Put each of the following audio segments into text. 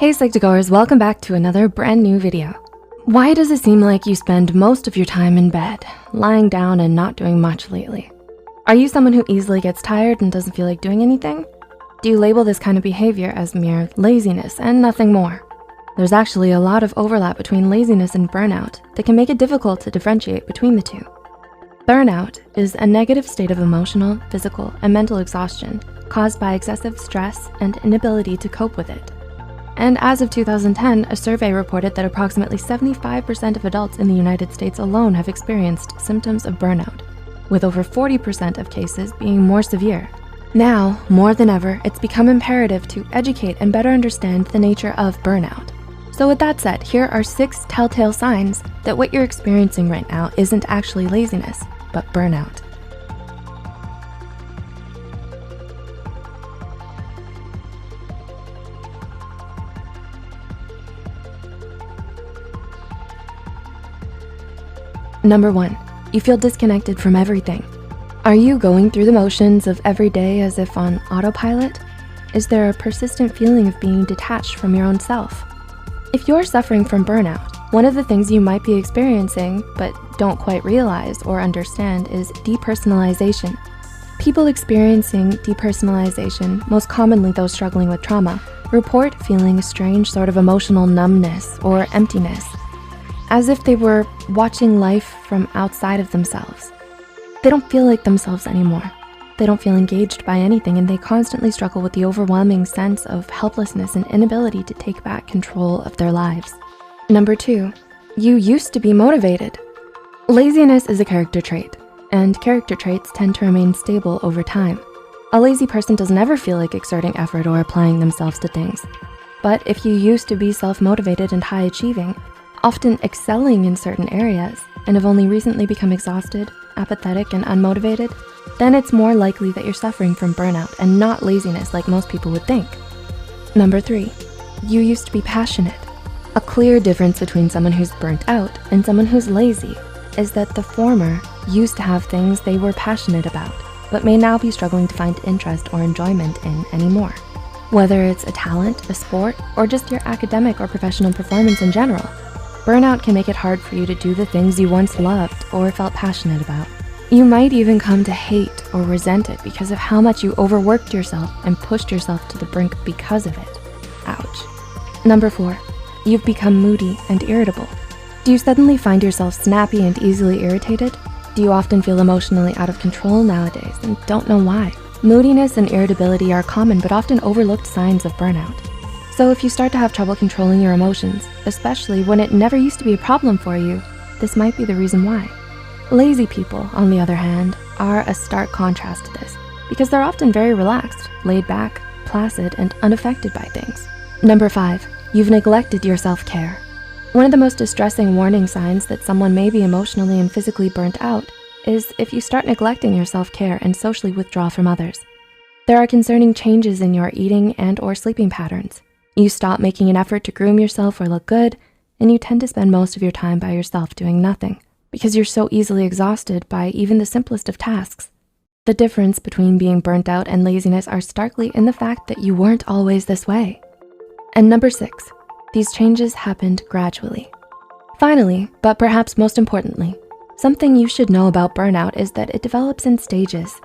Hey Psych2Goers, welcome back to another brand new video. Why does it seem like you spend most of your time in bed, lying down and not doing much lately? Are you someone who easily gets tired and doesn't feel like doing anything? Do you label this kind of behavior as mere laziness and nothing more? There's actually a lot of overlap between laziness and burnout that can make it difficult to differentiate between the two. Burnout is a negative state of emotional, physical, and mental exhaustion caused by excessive stress and inability to cope with it. And as of 2010, a survey reported that approximately 75% of adults in the United States alone have experienced symptoms of burnout, with over 40% of cases being more severe. Now, more than ever, it's become imperative to educate and better understand the nature of burnout. So with that said, here are 6 telltale signs that what you're experiencing right now isn't actually laziness, but burnout. Number 1, you feel disconnected from everything. Are you going through the motions of every day as if on autopilot? Is there a persistent feeling of being detached from your own self? If you're suffering from burnout, one of the things you might be experiencing but don't quite realize or understand is depersonalization. People experiencing depersonalization, most commonly those struggling with trauma, report feeling a strange sort of emotional numbness or emptiness, as if they were watching life from outside of themselves. They don't feel like themselves anymore. They don't feel engaged by anything, and they constantly struggle with the overwhelming sense of helplessness and inability to take back control of their lives. Number 2, you used to be motivated. Laziness is a character trait, and character traits tend to remain stable over time. A lazy person doesn't ever feel like exerting effort or applying themselves to things. But if you used to be self-motivated and high-achieving, often excelling in certain areas, and have only recently become exhausted, apathetic, and unmotivated, then it's more likely that you're suffering from burnout and not laziness like most people would think. Number 3, you used to be passionate. A clear difference between someone who's burnt out and someone who's lazy is that the former used to have things they were passionate about, but may now be struggling to find interest or enjoyment in anymore. Whether it's a talent, a sport, or just your academic or professional performance in general, burnout can make it hard for you to do the things you once loved or felt passionate about. You might even come to hate or resent it because of how much you overworked yourself and pushed yourself to the brink because of it. Ouch. Number 4, you've become moody and irritable. Do you suddenly find yourself snappy and easily irritated? Do you often feel emotionally out of control nowadays and don't know why? Moodiness and irritability are common but often overlooked signs of burnout. So if you start to have trouble controlling your emotions, especially when it never used to be a problem for you, this might be the reason why. Lazy people, on the other hand, are a stark contrast to this because they're often very relaxed, laid back, placid, and unaffected by things. Number 5, you've neglected your self-care. One of the most distressing warning signs that someone may be emotionally and physically burnt out is if you start neglecting your self-care and socially withdraw from others. There are concerning changes in your eating and or sleeping patterns. You stop making an effort to groom yourself or look good, and you tend to spend most of your time by yourself doing nothing because you're so easily exhausted by even the simplest of tasks. The difference between being burnt out and laziness are starkly in the fact that you weren't always this way. And number 6, these changes happened gradually. Finally, but perhaps most importantly, something you should know about burnout is that it develops in stages.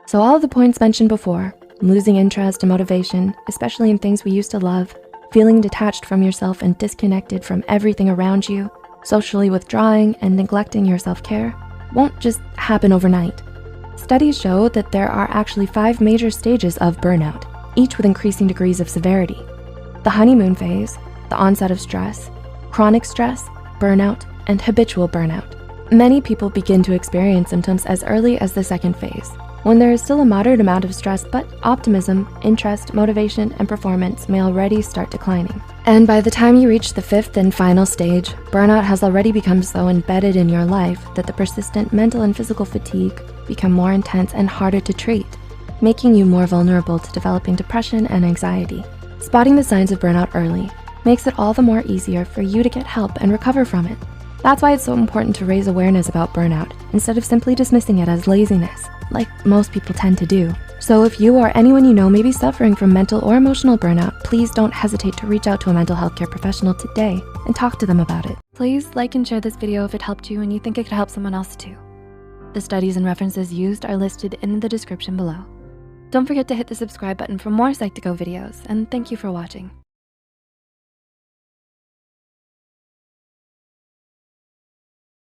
So all of the points mentioned before, losing interest and motivation, especially in things we used to love, feeling detached from yourself and disconnected from everything around you, socially withdrawing and neglecting your self-care, won't just happen overnight. Studies show that there are actually 5 major stages of burnout, each with increasing degrees of severity. The honeymoon phase, the onset of stress, chronic stress, burnout, and habitual burnout. Many people begin to experience symptoms as early as the 2nd phase, when there is still a moderate amount of stress, but optimism, interest, motivation, and performance may already start declining. And by the time you reach the 5th and final stage, burnout has already become so embedded in your life that the persistent mental and physical fatigue become more intense and harder to treat, making you more vulnerable to developing depression and anxiety. Spotting the signs of burnout early makes it all the more easier for you to get help and recover from it. That's why it's so important to raise awareness about burnout instead of simply dismissing it as laziness, like most people tend to do. So if you or anyone you know may be suffering from mental or emotional burnout, please don't hesitate to reach out to a mental health care professional today and talk to them about it. Please like and share this video if it helped you and you think it could help someone else too. The studies and references used are listed in the description below. Don't forget to hit the subscribe button for more Psych2Go videos, and thank you for watching.